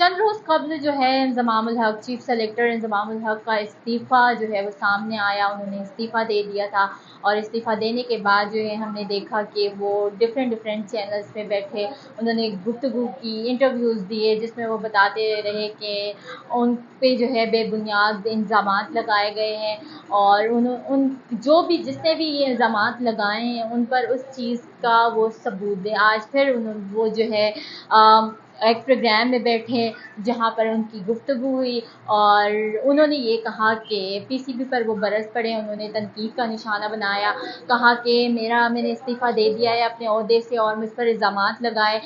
चंद रोज़ कबल जो है इंज़माम उल हक चीफ सेलेक्टर इंज़माम उल हक का इस्तीफ़ा जो है वो सामने आया। उन्होंने इस्तीफ़ा दे दिया था और इस्तीफ़ा देने के बाद जो है हमने देखा कि वो डिफरेंट चैनल्स पे बैठे, उन्होंने गुफ्तगू की, इंटरव्यूज़ दिए, जिसमें वो बताते रहे कि उन पे जो है बेबुनियाद इल्ज़ामात लगाए गए हैं और उन जो भी जिसने भी ये इल्ज़ामात लगाए हैं उन पर उस चीज़ का वो सबूत दें। आज फिर वो जो है एक प्रोग्राम में बैठे जहाँ पर उनकी गुफ्तगू हुई और उन्होंने ये कहा कि पीसीबी पर वो बरस पड़े। उन्होंने तनकीद का निशाना बनाया, कहा कि मैंने इस्तीफ़ा दे दिया है अपने ओहदे से और मुझ पर इल्ज़ामात लगाए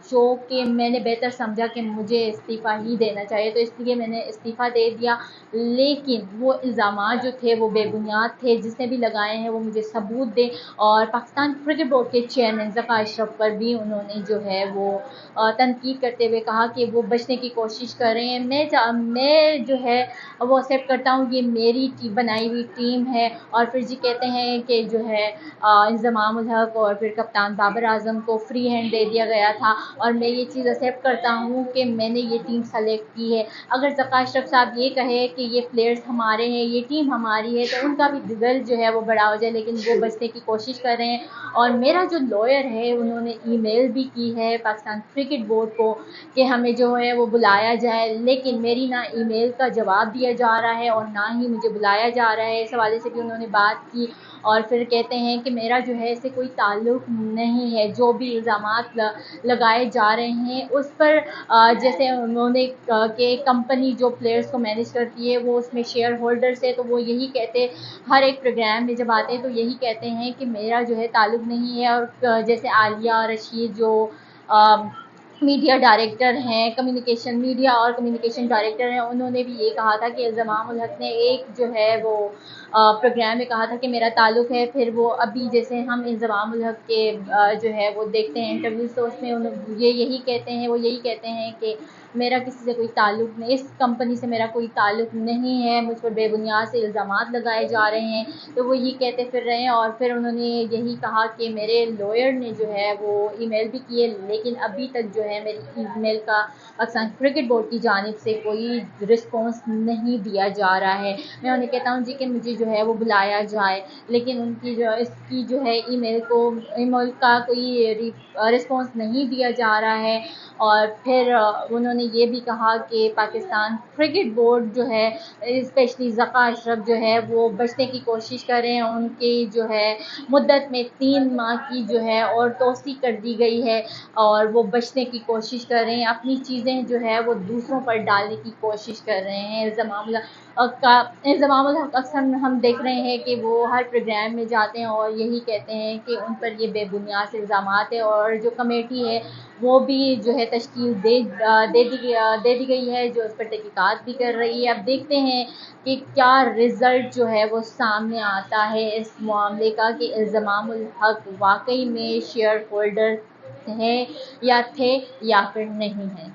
जो कि मैंने बेहतर समझा कि मुझे इस्तीफ़ा ही देना चाहिए, तो इसलिए मैंने इस्तीफ़ा दे दिया। लेकिन वो इल्ज़ामात जो थे वो बेबुनियाद थे, जिसने भी लगाए हैं वो मुझे सबूत दें। और पाकिस्तान क्रिकेट बोर्ड के चेयरमैन ज़फ़र अशरफ पर भी उन्होंने जो है वो तनकीद करते हुए कहा कि वो बचने की कोशिश कर रहे हैं। मैं जो है वो एक्सेप्ट करता हूँ, ये मेरी बनाई हुई टीम है। और फिर जी कहते हैं कि जो है इंज़माम उल हक और फिर कप्तान बाबर आज़म को फ्री हैंड दे दिया गया था और मैं ये चीज़ एक्सेप्ट करता हूँ कि मैंने ये टीम सेलेक्ट की है। अगर ज़फ़र अशरफ साहब ये कहे कि ये प्लेयर्स हमारे हैं, ये टीम हमारी है, तो उनका भी दिल जो है वो बड़ा हो जाए, लेकिन वो बचने की कोशिश कर रहे हैं। और मेरा जो लॉयर है उन्होंने ईमेल भी की है पाकिस्तान क्रिकेट बोर्ड को कि हमें जो है वो बुलाया जाए, लेकिन मेरी ना ईमेल का जवाब दिया जा रहा है और ना ही मुझे बुलाया जा रहा है। इस हवाले से भी उन्होंने बात की और फिर कहते हैं कि मेरा जो है इससे कोई ताल्लुक़ नहीं है। जो भी इल्ज़ामात लगाए जा रहे हैं उस पर जैसे उन्होंने कि कंपनी जो प्लेयर्स को मैनेज करती है वो उसमें शेयर होल्डर्स है, तो वो यही कहते हर एक प्रोग्राम में जब आते हैं तो यही कहते हैं कि मेरा जो है ताल्लुक़ नहीं है। और जैसे आलिया रशीद जो मीडिया डायरेक्टर हैं, कम्युनिकेशन मीडिया और कम्युनिकेशन डायरेक्टर हैं, उन्होंने भी ये कहा था कि इंज़माम उल हक ने एक जो है वो प्रोग्राम में कहा था कि मेरा ताल्लुक़ है। फिर वो अभी जैसे हम इंज़माम उल हक के जो है वो देखते हैं इंटरव्यूज़, तो उसमें ये यही कहते हैं कि मेरा किसी से कोई ताल्लुक़ नहीं, इस कंपनी से मेरा कोई ताल्लुक़ नहीं है, मुझ पर बेबुनियाद से इल्ज़ामात लगाए जा रहे हैं, तो वो ये कहते फिर रहे हैं। और फिर उन्होंने यही कहा कि मेरे लॉयर ने जो है वो ईमेल भी की है, लेकिन अभी तक जो है मेरी ईमेल का पाकिस्तान क्रिकेट बोर्ड की जानिब से कोई रिस्पॉन्स नहीं दिया जा रहा है। मैं उन्हें कहता हूँ जी कि मुझे जो है वो बुलाया जाए, लेकिन इसकी जो है ईमेल का कोई रिस्पॉन्स नहीं दिया जा रहा है। और फिर उन्होंने ये भी कहा कि पाकिस्तान क्रिकेट बोर्ड जो है स्पेशली ज़फ़र अशरफ जो है वो बचने की कोशिश कर रहे हैं। उनकी जो है मुद्दत में 3 माह की जो है और तोसी कर दी गई है और वो बचने की कोशिश कर रहे हैं, अपनी चीज़ें जो है वो दूसरों पर डालने की कोशिश कर रहे हैं। इंज़माम उल हक अक्सर हम देख रहे हैं कि वो हर प्रोग्राम में जाते हैं और यही कहते हैं कि उन पर ये बेबुनियाद से इल्ज़ामात है। और जो कमेटी है वो भी जो है तश्कील दे दी गई है, जो उस पर तहकीकात भी कर रही है। अब देखते हैं कि क्या रिज़ल्ट जो है वो सामने आता है इस मामले का कि इंज़माम उल हक वाकई में शेयर होल्डर हैं या थे या फिर नहीं हैं।